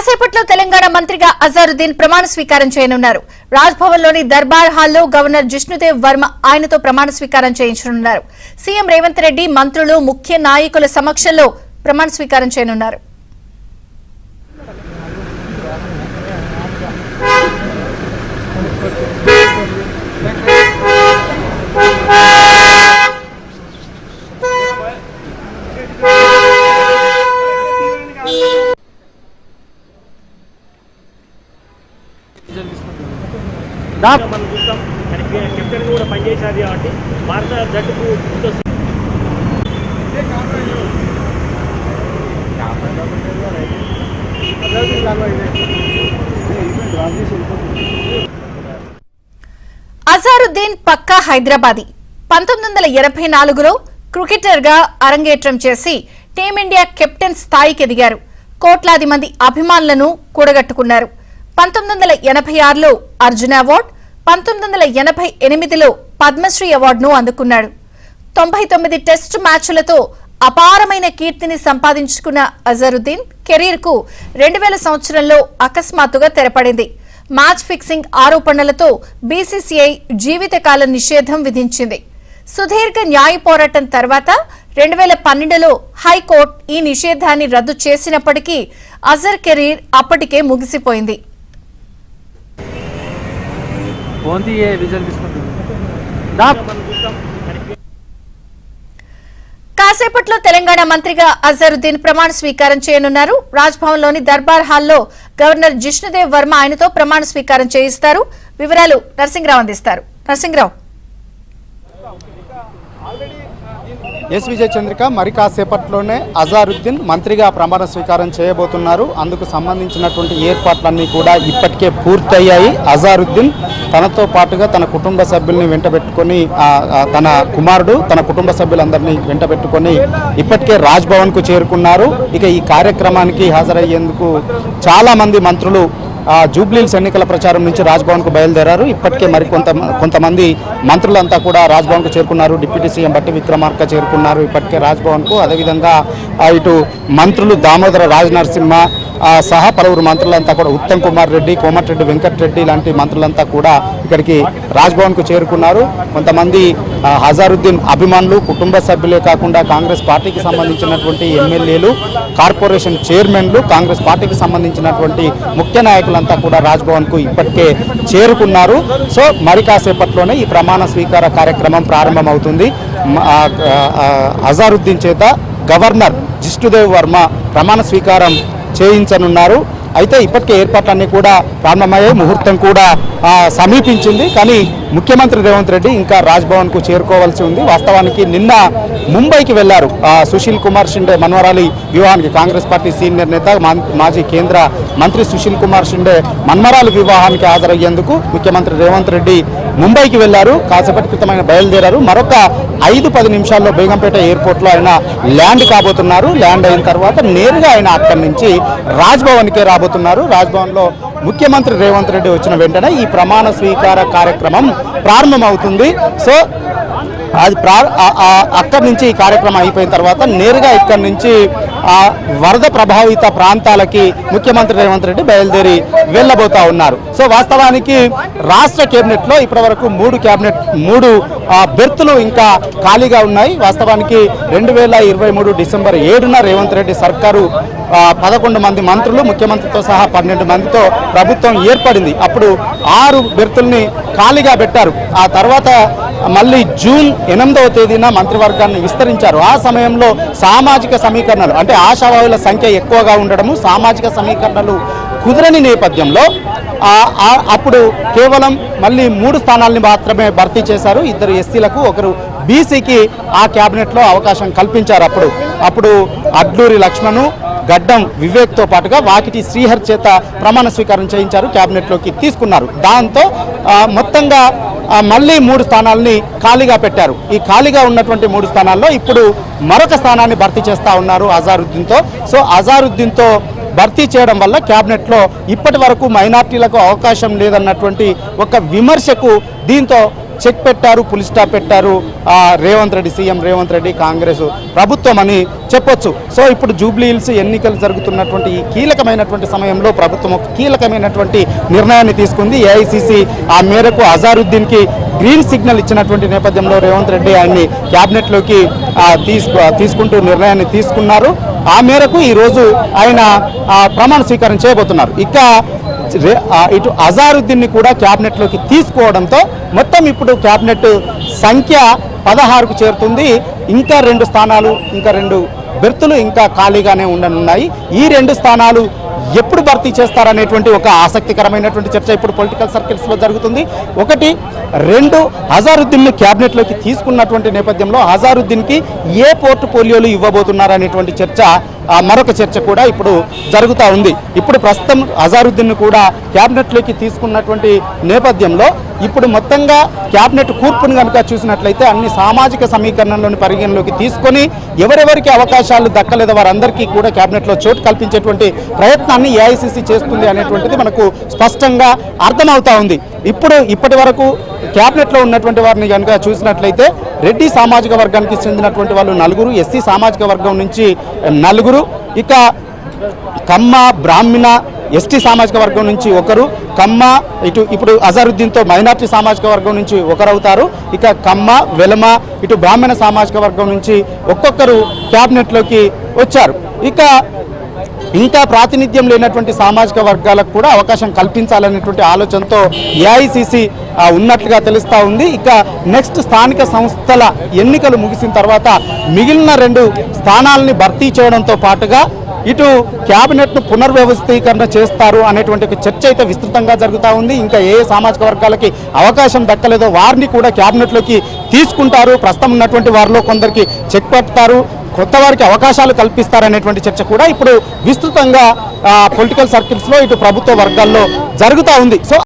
కాసేపట్లో తెలంగాణ మంత్రిగా అజారుద్దీన్ ప్రమాణ స్వీకారం చేయనున్నారు. రాజ్భవన్లోని దర్బార్ హాల్లో గవర్నర్ జిష్ణుదేవ్ వర్మ ఆయనతో ప్రమాణ స్వీకారం చేయించనున్నారు. సీఎం రేవంత్ రెడ్డి, మంత్రులు, ముఖ్య నాయకుల సమక్షంలో ప్రమాణ స్వీకారం చేయనున్నారు. మనం చూస్తాం కెప్టెన్ కూడా పనిచేశారు కాబట్టి భారత జట్టుకు అజారుద్దీన్ పక్కా హైదరాబాదీ. 1984లో క్రికెటర్గా అరంగేట్రం చేసి టీమిండియా కెప్టెన్ స్థాయికి ఎదిగారు. కోట్లాది మంది అభిమానులను కూడగట్టుకున్నారు. 1986లో అర్జున అవార్డు, 1988లో పద్మశ్రీ అవార్డును అందుకున్నాడు. 99 టెస్టు మ్యాచ్లతో అపారమైన కీర్తిని సంపాదించుకున్న అజారుద్దీన్ కెరీర్కు 2000 సంవత్సరంలో అకస్మాత్తుగా తెరపడింది. మ్యాచ్ ఫిక్సింగ్ ఆరోపణలతో బీసీసీఐ జీవితకాల నిషేధం విధించింది. సుదీర్ఘ న్యాయ పోరాటం తర్వాత 2012లో హైకోర్టు ఈ నిషేధాన్ని రద్దు చేసినప్పటికీ అజర్ కెరీర్ అప్పటికే ముగిసిపోయింది. కాసేపట్లో తెలంగాణ మంత్రిగా అజారుద్దీన్ ప్రమాణ స్వీకారం చేయనున్నారు. రాజ్భవన్లోని దర్బార్ హాల్లో గవర్నర్ జిష్ణుదేవ్ వర్మ ఆయనతో ప్రమాణ స్వీకారం చేయిస్తారు. వివరాలు నరసింహరావు అందిస్తారు. నరసింహరావు. ఎస్ విజయ చంద్రిక, మరి కాసేపట్లోనే అజారుద్దీన్ మంత్రిగా ప్రమాణ స్వీకారం చేయబోతున్నారు. అందుకు సంబంధించినటువంటి ఏర్పాట్లన్నీ కూడా ఇప్పటికే పూర్తయ్యాయి. అజారుద్దీన్ తనతో పాటుగా తన కుటుంబ సభ్యుల్ని వెంటబెట్టుకొని, తన కుమారుడు, తన కుటుంబ సభ్యులందరినీ వెంటబెట్టుకొని ఇప్పటికే రాజ్భవన్కు చేరుకున్నారు. ఇక ఈ కార్యక్రమానికి హాజరయ్యేందుకు చాలామంది మంత్రులు జూబ్లీహిల్స్ ఎన్నికల ప్రచారం నుంచి రాజ్భవన్కు బయలుదేరారు. ఇప్పటికే కొంతమంది మంత్రులంతా కూడా రాజ్భవన్కు చేరుకున్నారు. డిప్యూటీ సీఎం బట్టి విక్రమార్క చేరుకున్నారు ఇప్పటికే రాజ్భవన్కు. అదేవిధంగా ఇటు మంత్రులు దామోదర రాజనరసింహ సహా పలువురు మంత్రులంతా కూడా, ఉత్తమ్ కుమార్ రెడ్డి, కోమటిరెడ్డి వెంకటరెడ్డి లాంటి మంత్రులంతా కూడా ఇక్కడికి రాజ్భవన్కు చేరుకున్నారు. కొంతమంది అజారుద్దీన్ అభిమానులు, కుటుంబ సభ్యులే కాకుండా కాంగ్రెస్ పార్టీకి సంబంధించినటువంటి ఎమ్మెల్యేలు, కార్పొరేషన్ చైర్మన్లు, కాంగ్రెస్ పార్టీకి సంబంధించినటువంటి ముఖ్య నాయకులంతా కూడా రాజ్భవన్కు ఇప్పటికే చేరుకున్నారు. సో మరి కాసేపట్లోనే ఈ ప్రమాణ స్వీకార కార్యక్రమం ప్రారంభమవుతుంది. అజారుద్దీన్ చేత గవర్నర్ జిష్ణుదేవ్ వర్మ ప్రమాణ స్వీకారం చేయించనున్నారు. అయితే ఇప్పటికే ఏర్పాట్లన్నీ కూడా ప్రారంభమయ్యాయి. ముహూర్తం కూడా సమీపించింది. కానీ ముఖ్యమంత్రి రేవంత్ రెడ్డి ఇంకా రాజ్భవన్కు చేరుకోవాల్సి ఉంది. వాస్తవానికి నిన్న ముంబైకి వెళ్లారు. సుశీల్ కుమార్ షిండే మన్వరాలి వివాహానికి, కాంగ్రెస్ పార్టీ సీనియర్ నేత, మాజీ కేంద్ర మంత్రి సుశీల్ కుమార్ షిండే మన్మరాలి వివాహానికి హాజరయ్యేందుకు ముఖ్యమంత్రి రేవంత్ రెడ్డి ముంబైకి వెళ్లారు. కాసేపటి క్రితమైన బయలుదేరారు. మరొక 5-10 నిమిషాల్లో బేగంపేట ఎయిర్పోర్ట్లో ఆయన ల్యాండ్ కాబోతున్నారు. ల్యాండ్ అయిన తర్వాత నేరుగా ఆయన అక్కడి నుంచి రాజ్భవన్కే రాబోతున్నారు. రాజ్భవన్లో ముఖ్యమంత్రి రేవంత్ రెడ్డి వచ్చిన వెంటనే ఈ ప్రమాణ స్వీకార కార్యక్రమం ప్రారంభమవుతుంది. సో అది అక్కడి నుంచి ఈ కార్యక్రమం అయిపోయిన తర్వాత నేరుగా ఇక్కడి నుంచి వరద ప్రభావిత ప్రాంతాలకి ముఖ్యమంత్రి రేవంత్ రెడ్డి బయలుదేరి వెళ్ళబోతా ఉన్నారు. సో వాస్తవానికి రాష్ట్ర కేబినెట్లో ఇప్పటివరకు 3 బెర్తులు ఇంకా ఖాళీగా ఉన్నాయి. వాస్తవానికి 2023 డిసెంబర్ 7న రేవంత్ రెడ్డి సర్కారు 11 మంది మంత్రులు, ముఖ్యమంత్రితో సహా 12 మందితో ప్రభుత్వం ఏర్పడింది. అప్పుడు 6 బెర్తుల్ని ఖాళీగా పెట్టారు. ఆ తర్వాత మళ్ళీ జూన్ 8వ తేదీన మంత్రివర్గాన్ని విస్తరించారు. ఆ సమయంలో సామాజిక సమీకరణలు, అంటే ఆశావాహుల సంఖ్య ఎక్కువగా ఉండడము, సామాజిక సమీకరణలు కుదరని నేపథ్యంలో అప్పుడు కేవలం మళ్ళీ 3 స్థానాలని మాత్రమే భర్తీ చేశారు. 2 ఎస్సీలకు, 1 బీసీకి ఆ క్యాబినెట్లో అవకాశం కల్పించారు. అప్పుడు అడ్లూరి లక్ష్మణు, గడ్డం వివేక్తో పాటుగా వాకిటి శ్రీహర్ చేత ప్రమాణ స్వీకారం చేయించారు, క్యాబినెట్లోకి తీసుకున్నారు. దాంతో మొత్తంగా మళ్ళీ 3 స్థానాలని ఖాళీగా పెట్టారు. ఈ ఖాళీగా ఉన్నటువంటి 3 స్థానాల్లో ఇప్పుడు మరొక స్థానాన్ని భర్తీ చేస్తూ ఉన్నారు అజారుద్దీన్తో. సో అజారుద్దీన్తో భర్తీ చేయడం వల్ల క్యాబినెట్లో ఇప్పటి వరకు మైనార్టీలకు అవకాశం లేదన్నటువంటి ఒక విమర్శకు దీంతో చెక్ పెట్టారు, పులి స్టాప్ పెట్టారు రేవంత్ రెడ్డి, సీఎం రేవంత్ రెడ్డి, కాంగ్రెస్ ప్రభుత్వం అని చెప్పొచ్చు. సో ఇప్పుడు జూబ్లీ హిల్స్ ఎన్నికలు జరుగుతున్నటువంటి ఈ కీలకమైనటువంటి సమయంలో ప్రభుత్వం ఒక కీలకమైనటువంటి నిర్ణయాన్ని తీసుకుంది. ఏఐసిసి ఆ మేరకు అజారుద్దీన్కి గ్రీన్ సిగ్నల్ ఇచ్చినటువంటి నేపథ్యంలో రేవంత్ రెడ్డి ఆయన్ని క్యాబినెట్లోకి తీసుకుంటూ నిర్ణయాన్ని తీసుకున్నారు. ఆ మేరకు ఈరోజు ఆయన ప్రమాణ స్వీకారం చేయబోతున్నారు. ఇక ఇటు అజారుద్దీన్ని కూడా క్యాబినెట్లోకి తీసుకోవడంతో మొత్తం ఇప్పుడు క్యాబినెట్ సంఖ్య 16కు చేరుతుంది. ఇంకా 2 స్థానాలు, ఇంకా 2 బెర్తులు ఇంకా ఖాళీగానే ఉండనున్నాయి. ఈ 2 స్థానాలు ఎప్పుడు భర్తీ చేస్తారనేటువంటి ఒక ఆసక్తికరమైనటువంటి చర్చ ఇప్పుడు పొలిటికల్ సర్కిల్స్లో జరుగుతుంది. 1, 2 అజారుద్దీన్ను క్యాబినెట్లోకి తీసుకున్నటువంటి నేపథ్యంలో అజారుద్దీన్కి ఏ పోర్ట్ఫోలియోలు ఇవ్వబోతున్నారనేటువంటి చర్చ, మరొక చర్చ కూడా ఇప్పుడు జరుగుతూ ఉంది. ఇప్పుడు ప్రస్తుతం అజారుద్దీన్ను కూడా క్యాబినెట్లోకి తీసుకున్నటువంటి నేపథ్యంలో ఇప్పుడు మొత్తంగా క్యాబినెట్ కూర్పును కనుక చూసినట్లయితే అన్ని సామాజిక సమీకరణలోని పరిగణలోకి తీసుకొని ఎవరెవరికి అవకాశాలు దక్కలేదో వారందరికీ కూడా క్యాబినెట్లో చోటు కల్పించేటువంటి ప్రయత్నాన్ని ఏఐసిసి చేస్తుంది అనేటువంటిది మనకు స్పష్టంగా అర్థమవుతా ఉంది. ఇప్పటి వరకు క్యాబినెట్లో ఉన్నటువంటి వారిని కనుక చూసినట్లయితే రెడ్డి సామాజిక వర్గానికి చెందినటువంటి వాళ్ళు 4, ఎస్సీ సామాజిక వర్గం నుంచి 4, ఇక కమ్మ, బ్రాహ్మణ, ఎస్టీ సామాజిక వర్గం నుంచి 1, కమ్మ, ఇప్పుడు అజారుద్దీన్తో మైనార్టీ సామాజిక వర్గం నుంచి 1 అవుతారు. ఇక కమ్మ, వెలమ, ఇటు బ్రాహ్మణ సామాజిక వర్గం నుంచి ఒక్కొక్కరు క్యాబినెట్లోకి వచ్చారు. ఇంకా ప్రాతినిధ్యం లేనటువంటి సామాజిక వర్గాలకు కూడా అవకాశం కల్పించాలనేటువంటి ఆలోచనతో ఏఐసిసి ఉన్నట్లుగా తెలుస్తూ ఉంది. ఇక నెక్స్ట్ స్థానిక సంస్థల ఎన్నికలు ముగిసిన తర్వాత మిగిలిన 2 స్థానాలని భర్తీ చేయడంతో పాటుగా ఇటు క్యాబినెట్ను పునర్వ్యవస్థీకరణ చేస్తారు అనేటువంటి ఒక చర్చ అయితే విస్తృతంగా జరుగుతూ ఉంది. ఇంకా ఏ సామాజిక వర్గాలకి అవకాశం దక్కలేదో వారిని కూడా క్యాబినెట్లోకి తీసుకుంటారు. ప్రస్తుతం ఉన్నటువంటి వారిలో కొందరికి చెక్ పెడతారు, కొత్త వారికి అవకాశాలు కల్పిస్తారనేటువంటి చర్చ కూడా ఇప్పుడు విస్తృతంగా పొలిటికల్ సర్కిల్స్లో ఇటు ప్రభుత్వ వర్గాల్లో జరుగుతూ ఉంది. సో